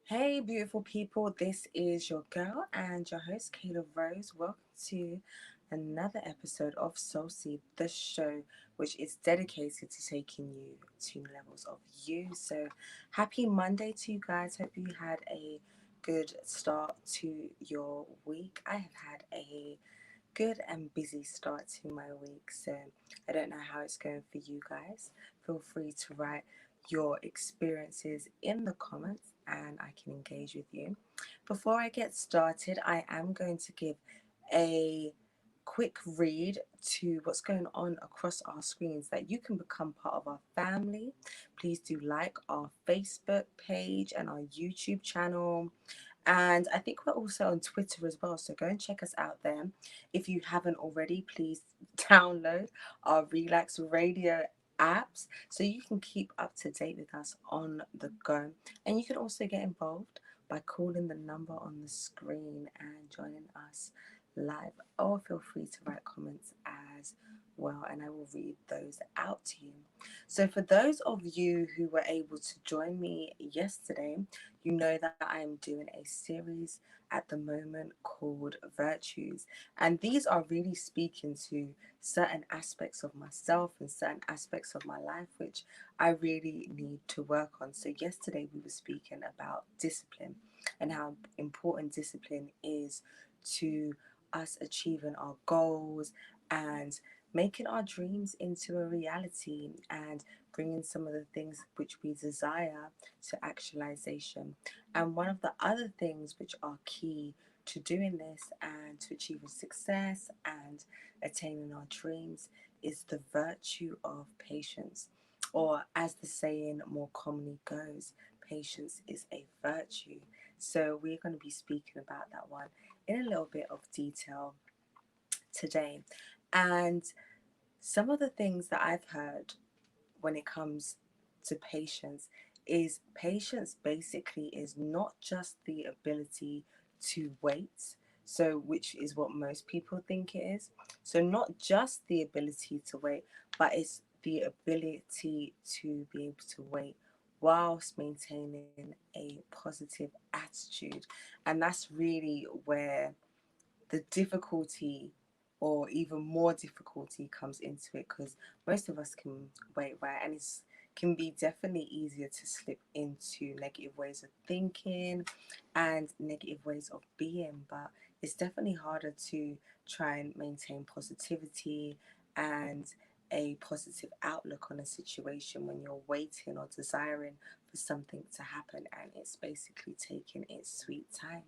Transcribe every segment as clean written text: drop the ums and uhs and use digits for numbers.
Hey, beautiful people, this is your girl and your host, Kayla Rose. Welcome to another episode of Soul Seed, the show which is dedicated to taking you to new levels of you. So, happy Monday to you guys. Hope you had a good start to your week. I have had a good and busy start to my week. So I don't know how it's going for you guys. Feel free to write your experiences in the comments and I can engage with you. Before I get started, I am going to give a quick read to what's going on across our screens that you can become part of our family. Please do like our Facebook page and our YouTube channel, and I think we're also on Twitter as well. So go and check us out there. If you haven't already, please download our Relax Radio apps so you can keep up to date with us on the go. And you can also get involved by calling the number on the screen and joining us live. Or feel free to write comments as well, and I will read those out to you. So, for those of you who were able to join me yesterday, you know that I am doing a series at the moment called Virtues. And these are really speaking to certain aspects of myself and certain aspects of my life, which I really need to work on. So, yesterday we were speaking about discipline and how important discipline is to us achieving our goals and making our dreams into a reality and bringing some of the things which we desire to actualization. And one of the other things which are key to doing this and to achieving success and attaining our dreams is the virtue of patience. Or, as the saying more commonly goes, patience is a virtue. So, we're going to be speaking about that one in a little bit of detail today. And some of the things that I've heard when it comes to patience basically is not just the ability to wait, so which is what most people think it is. So not just the ability to wait, but it's the ability to be able to wait whilst maintaining a positive attitude. And that's really where the difficulty or even more difficulty comes into it, because most of us can wait, right? And it's can be definitely easier to slip into negative ways of thinking and negative ways of being, but it's definitely harder to try and maintain positivity and a positive outlook on a situation when you're waiting or desiring for something to happen and it's basically taking its sweet time.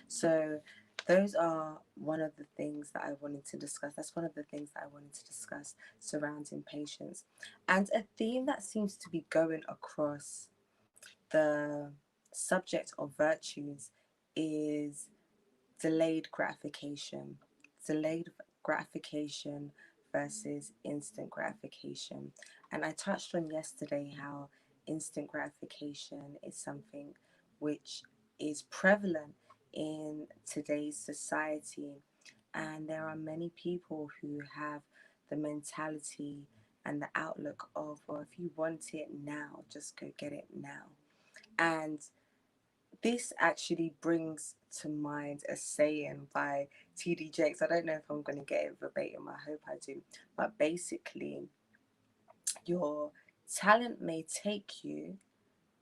So those are one of the things that I wanted to discuss. That's one of the things that I wanted to discuss surrounding patience. And a theme that seems to be going across the subject of virtues is delayed gratification. Delayed gratification versus instant gratification. And I touched on yesterday how instant gratification is something which is prevalent in today's society. And there are many people who have the mentality and the outlook of, well, if you want it now, just go get it now. And this actually brings to mind a saying by TD Jakes. I don't know if I'm going to get it verbatim, I hope I do. But basically, your talent may take you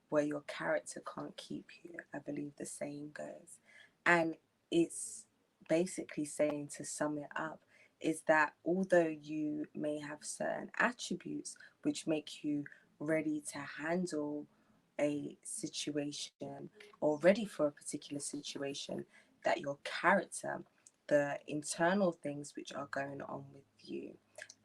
where your character can't keep you, I believe the saying goes. And it's basically saying, to sum it up, is that although you may have certain attributes which make you ready to handle a situation or ready for a particular situation, that your character, the internal things which are going on with you,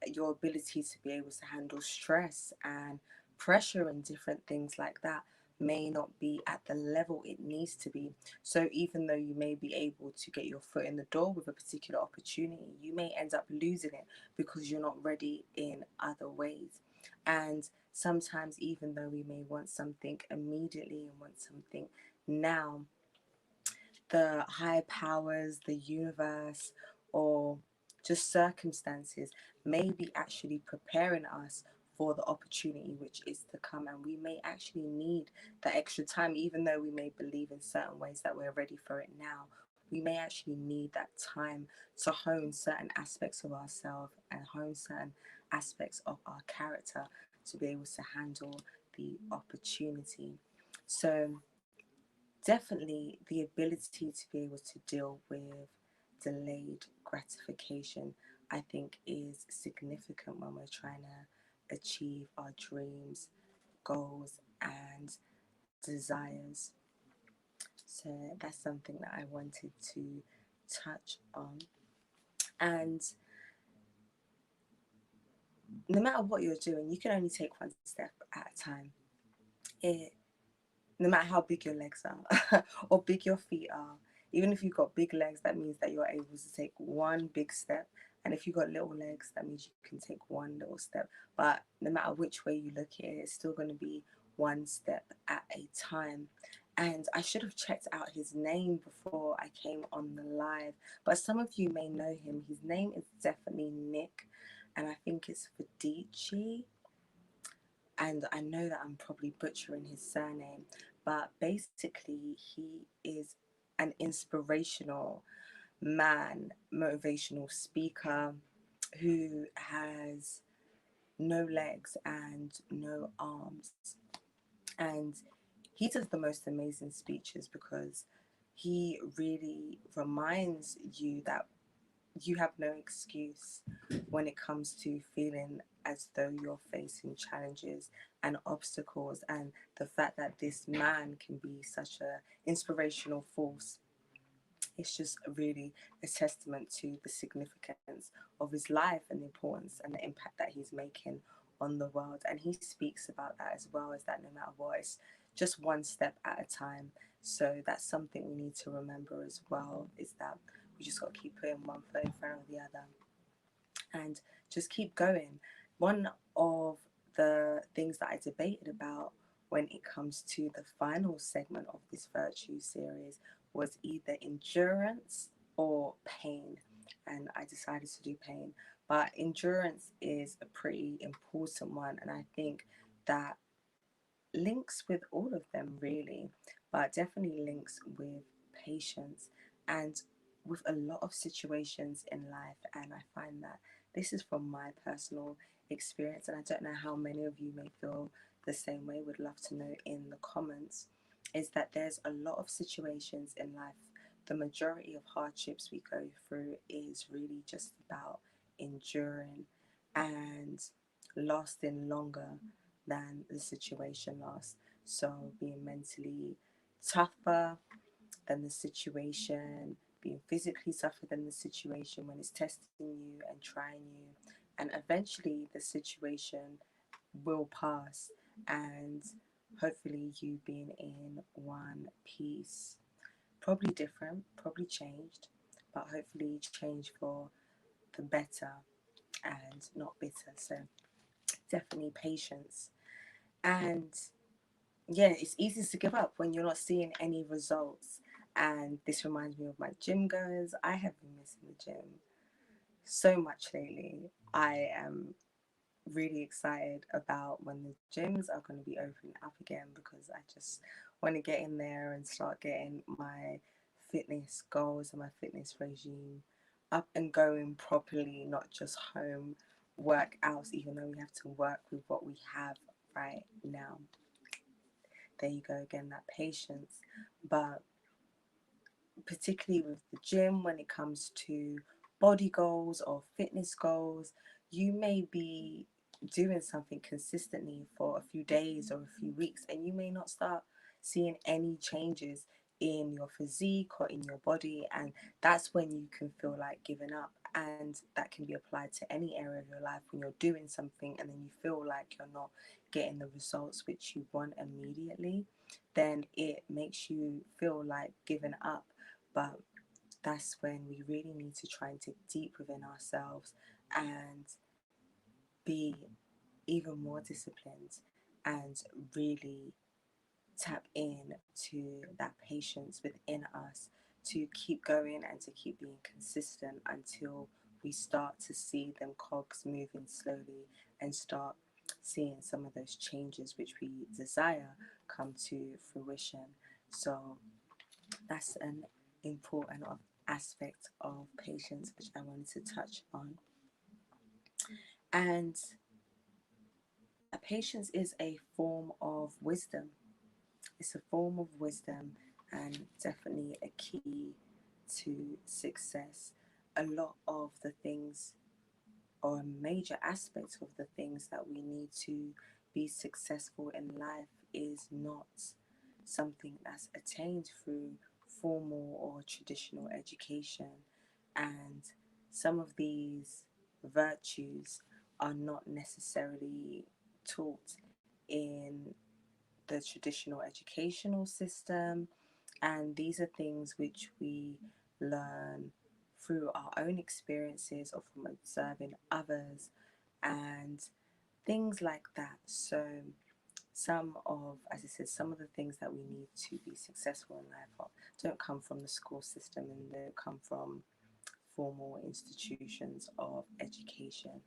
your ability to be able to handle stress and pressure and different things like that may not be at the level it needs to be. So even though you may be able to get your foot in the door with a particular opportunity, you may end up losing it because you're not ready in other ways. And sometimes, even though we may want something immediately and want something now, the higher powers, the universe, or just circumstances may be actually preparing us for the opportunity which is to come. And we may actually need that extra time, even though we may believe in certain ways that we're ready for it now. We may actually need that time to hone certain aspects of ourselves and hone certain aspects of our character to be able to handle the opportunity. So, definitely the ability to be able to deal with delayed gratification, I think, is significant when we're trying to achieve our dreams, goals, and desires. So that's something that I wanted to touch on. And no matter what you're doing, you can only take one step at a time. It No matter how big your legs are or big your feet are. Even if you've got big legs, that means that you're able to take one big step. And if you've got little legs, that means you can take one little step. But no matter which way you look at it, it's still going to be one step at a time. And I should have checked out his name before I came on the live. But some of you may know him. His name is definitely Nick. And I think it's Fedici, and I know that I'm probably butchering his surname, but basically, he is an inspirational man, motivational speaker who has no legs and no arms. And he does the most amazing speeches because he really reminds you that you have no excuse when it comes to feeling as though you're facing challenges and obstacles, and the fact that this man can be such a inspirational force. It's just really a testament to the significance of his life and the importance and the impact that he's making on the world. And he speaks about that as well, as that no matter what, it's just one step at a time. So that's something we need to remember as well, is that we just got to keep putting one foot in front of the other and just keep going. One of the things that I debated about when it comes to the final segment of this virtue series was either endurance or pain. And I decided to do pain. But endurance is a pretty important one. And I think that links with all of them really, but definitely links with patience and with a lot of situations in life. And I find that this is from my personal experience, and I don't know how many of you may feel the same way. Would love to know in the comments. Is that there's a lot of situations in life. The majority of hardships we go through is really just about enduring and lasting longer than the situation lasts. So being mentally tougher than the situation, being physically tougher than the situation when it's testing you and trying you. And eventually the situation will pass, and hopefully you being in one piece. Probably different, probably changed, but hopefully change for the better and not bitter. So definitely patience. And yeah, it's easy to give up when you're not seeing any results. And this reminds me of my gym goers. I have been missing the gym so much lately. I am really excited about when the gyms are going to be opening up again, because I just want to get in there and start getting my fitness goals and my fitness regime up and going properly, not just home workouts, even though we have to work with what we have right now. There you go again, that patience. But particularly with the gym, when it comes to body goals or fitness goals, you may be doing something consistently for a few days or a few weeks, and you may not start seeing any changes in your physique or in your body. And that's when you can feel like giving up. And that can be applied to any area of your life when you're doing something and then you feel like you're not getting the results which you want immediately, then it makes you feel like giving up. But that's when we really need to try and dig deep within ourselves and be even more disciplined and really tap in to that patience within us to keep going and to keep being consistent until we start to see them cogs moving slowly and start seeing some of those changes which we desire come to fruition. So that's an important aspect of patience which I wanted to touch on. And that patience is a form of wisdom. It's a form of wisdom and definitely a key to success. A lot of the things, or a major aspect of the things that we need to be successful in life, is not something that's attained through formal or traditional education. And some of these virtues are not necessarily taught in the traditional educational system, and these are things which we learn through our own experiences or from observing others and things like that. So some of, as I said, some of the things that we need to be successful in life don't come from the school system, and they don't come from formal institutions of education.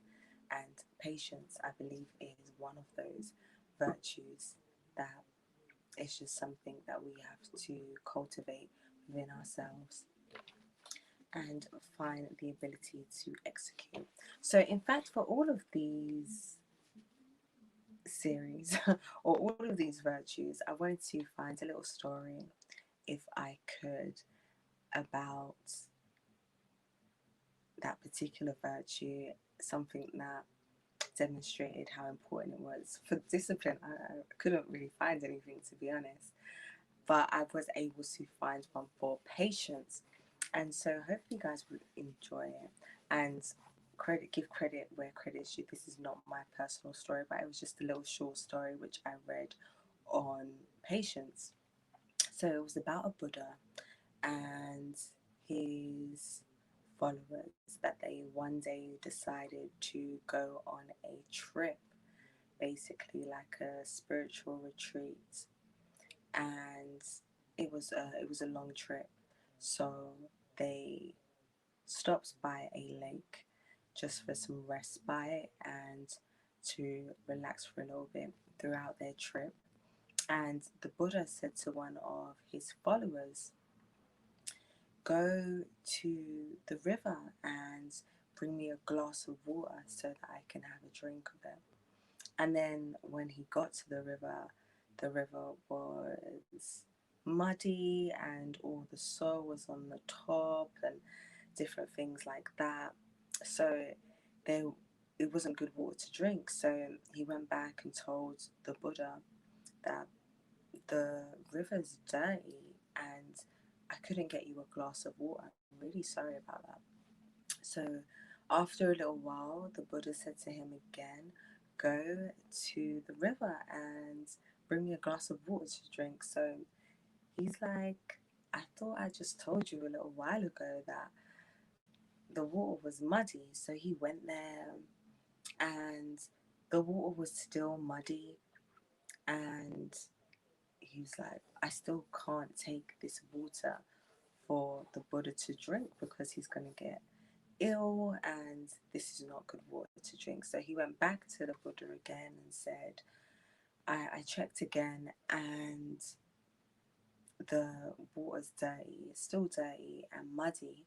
And patience, I believe, is one of those virtues that is just something that we have to cultivate within ourselves and find the ability to execute. So, in fact, for all of these series or all of these virtues, I wanted to find a little story, if I could, about that particular virtue, something that demonstrated how important it was. For discipline, I couldn't really find anything, to be honest, but I was able to find one for patience. And so hopefully you guys would enjoy it. And give credit where credit's due. This is not my personal story, but it was just a little short story which I read on patience. So it was about a Buddha and his followers, that they one day decided to go on a trip, basically like a spiritual retreat. And it was a long trip, so they stopped by a lake just for some respite and to relax for a little bit throughout their trip. And the Buddha said to one of his followers, go to the river and bring me a glass of water so that I can have a drink of it. And then when he got to the river was muddy and all the soil was on the top and different things like that. So there, it wasn't good water to drink. So he went back and told the Buddha that the river's dirty and I couldn't get you a glass of water. I'm really sorry about that. So after a little while, the Buddha said to him again, go to the river and bring me a glass of water to drink. So he's like, I thought I just told you a little while ago that the water was muddy. So he went there and the water was still muddy, and he was like, I still can't take this water for the Buddha to drink because he's going to get ill and this is not good water to drink. So he went back to the Buddha again and said, I checked again and the water's dirty, it's still dirty and muddy,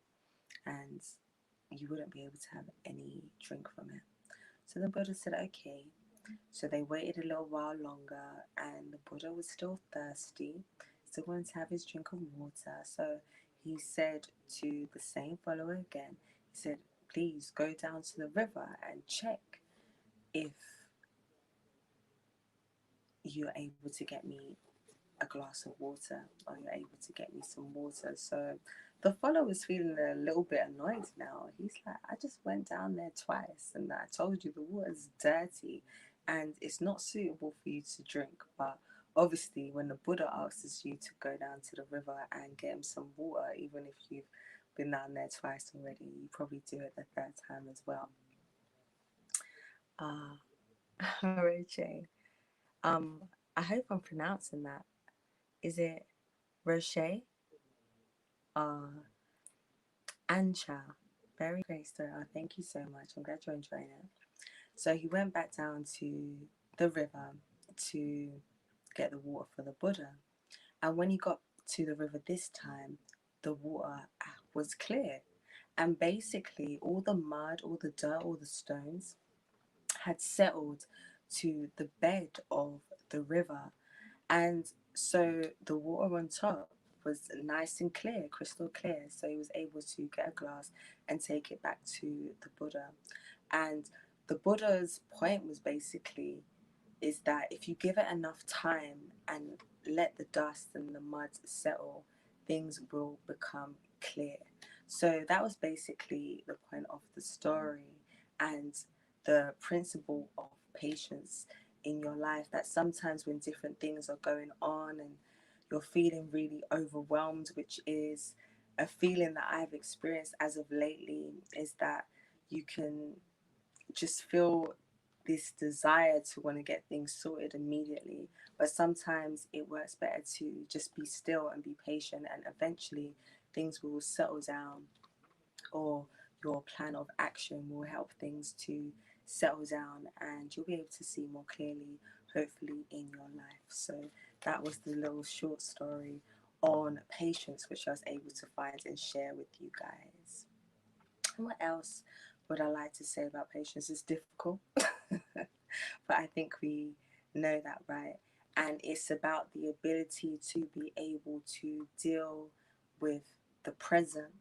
and you wouldn't be able to have any drink from it. So the Buddha said, okay. So they waited a little while longer, and the Buddha was still thirsty, still wanted to have his drink of water. So he said to the same follower again, he said, please go down to the river and check if you're able to get me a glass of water or you're able to get me some water. So the follower's feeling a little bit annoyed now. He's like, I just went down there twice and I told you the water's dirty and it's not suitable for you to drink. But obviously, when the Buddha asks you to go down to the river and get him some water, even if you've been down there twice already, you probably do it the third time as well. Roche. Um, I hope I'm pronouncing that. Is it Roche? Uh, Ancha. Very great story. Oh, thank you so much. I'm glad you're enjoying it. So he went back down to the river to get the water for the Buddha. And when he got to the river this time, the water was clear. And basically, all the mud, all the dirt, all the stones had settled to the bed of the river. And so the water on top was nice and clear, crystal clear. So he was able to get a glass and take it back to the Buddha. And the Buddha's point was basically is that if you give it enough time and let the dust and the mud settle, things will become clear. So that was basically the point of the story and the principle of patience in your life, that sometimes when different things are going on and you're feeling really overwhelmed, which is a feeling that I've experienced as of lately, is that you can just feel this desire to want to get things sorted immediately. But sometimes it works better to just be still and be patient, and eventually things will settle down, or your plan of action will help things to settle down, and you'll be able to see more clearly, hopefully, in your life. So that was the little short story on patience, which I was able to find and share with you guys. And what else would I like to say about patience? It's difficult, but I think we know that, right? And it's about the ability to be able to deal with the present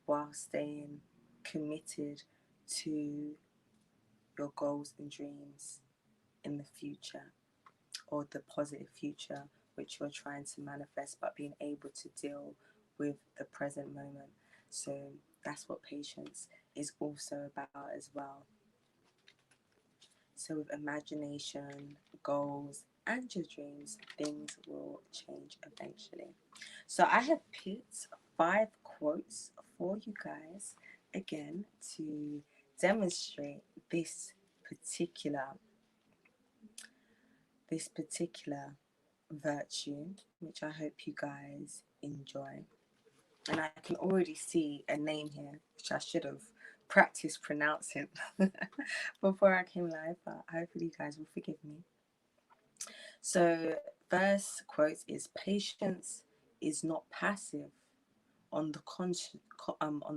while staying committed to your goals and dreams in the future, or the positive future which you're trying to manifest, but being able to deal with the present moment. So that's what patience is also about as well. So with imagination, goals, and your dreams, things will change eventually. So I have picked 5 quotes for you guys again to demonstrate particular this particular virtue, which I hope you guys enjoy. And I can already see a name here, which I should have practiced pronouncing before I came live, but hopefully you guys will forgive me. So, first quote is: "Patience is not passive. On the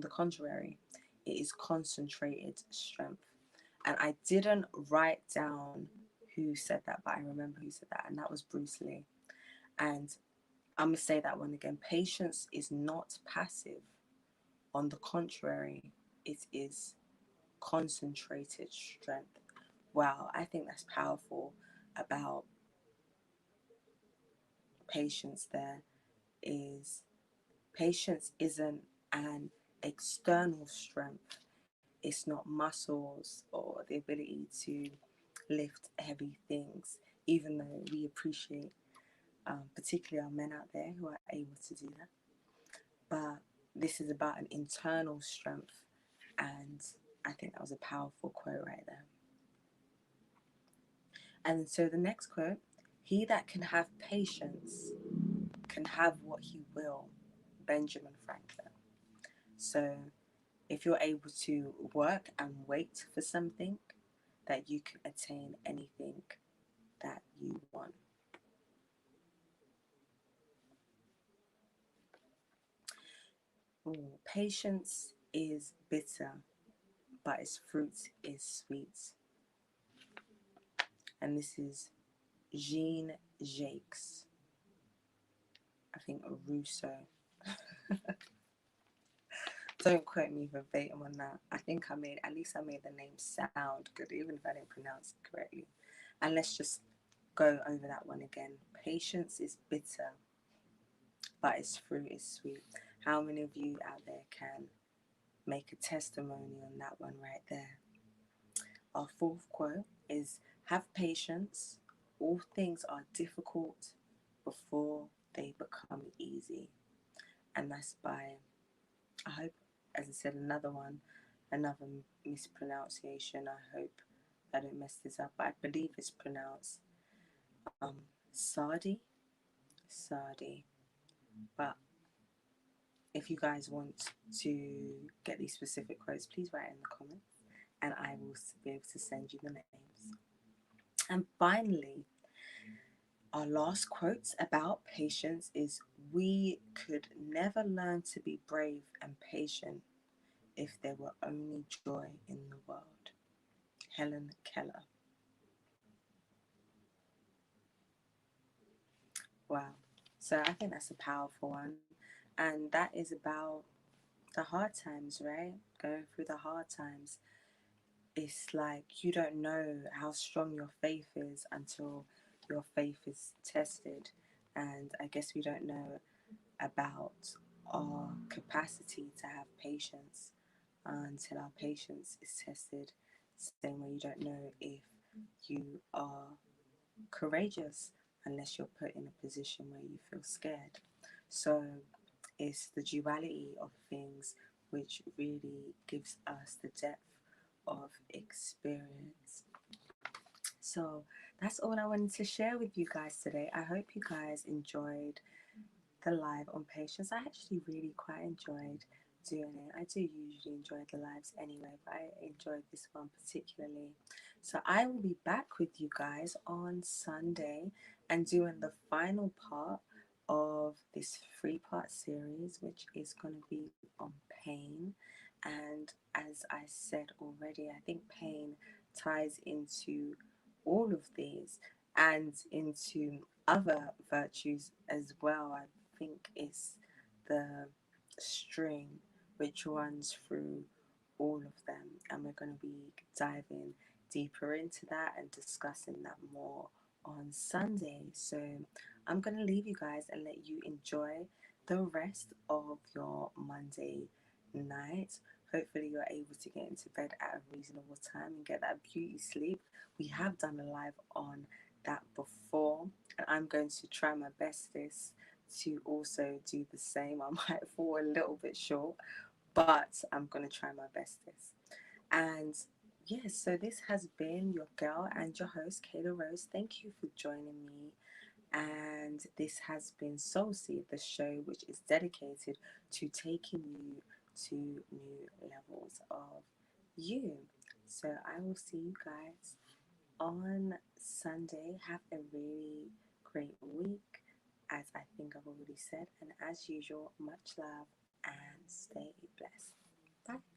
contrary, it is concentrated strength." And I didn't write down who said that, but I remember who said that, and that was Bruce Lee. And I'm gonna say that one again: patience is not passive. On the contrary, it is concentrated strength. Wow, I think that's powerful about patience. There is patience isn't an external strength. It's not muscles or the ability to lift heavy things, even though we appreciate, particularly our men out there who are able to do that. But this is about an internal strength, and I think that was a powerful quote right there. And so the next quote: "He that can have patience can have what he will." Benjamin Franklin. So if you're able to work and wait for something, that you can attain anything that you want. Ooh, patience is bitter, but its fruit is sweet. And this is Jean Jacques, I think Rousseau. Don't quote me verbatim on that. I think at least I made the name sound good, even if I didn't pronounce it correctly. And let's just go over that one again. Patience is bitter, but its fruit is sweet. How many of you out there can make a testimony on that one right there? Our fourth quote is: "Have patience. All things are difficult before they become easy." And that's by, I hope, as I said, another mispronunciation. I hope I don't mess this up, but I believe it's pronounced Sardi. Sardi. But if you guys want to get these specific quotes, please write in the comments and I will be able to send you the names. And finally, our last quote about patience is: we could never learn to be brave and patient if there were only joy in the world. Helen Keller. Wow. So I think that's a powerful one. And that is about the hard times, right? Going through the hard times. It's like you don't know how strong your faith is until your faith is tested. And I guess we don't know about our capacity to have patience until our patience is tested. Same way you don't know if you are courageous unless you're put in a position where you feel scared. So it's the duality of things which really gives us the depth of experience. So that's all I wanted to share with you guys today. I hope you guys enjoyed the live on patience. I actually really quite enjoyed doing it. I do usually enjoy the lives anyway, but I enjoyed this one particularly. So I will be back with you guys on Sunday and doing the final part of this 3-part series, which is going to be on pain. And as I said already, I think pain ties into all of these and into other virtues as well. I think it's the string which runs through all of them, and we're going to be diving deeper into that and discussing that more on Sunday. So I'm going to leave you guys and let you enjoy the rest of your Monday night. Hopefully you're able to get into bed at a reasonable time and get that beauty sleep. We have done a live on that before, and I'm going to try my bestest to also do the same. I might fall a little bit short, but I'm going to try my bestest. And yes, so this has been your girl and your host, Kayla Rose. Thank you for joining me. And this has been Soul Seed, the show which is dedicated to taking you to new levels of you. So I will see you guys on Sunday. Have a really great week, as I think I've already said. And as usual, much love and stay blessed. Bye.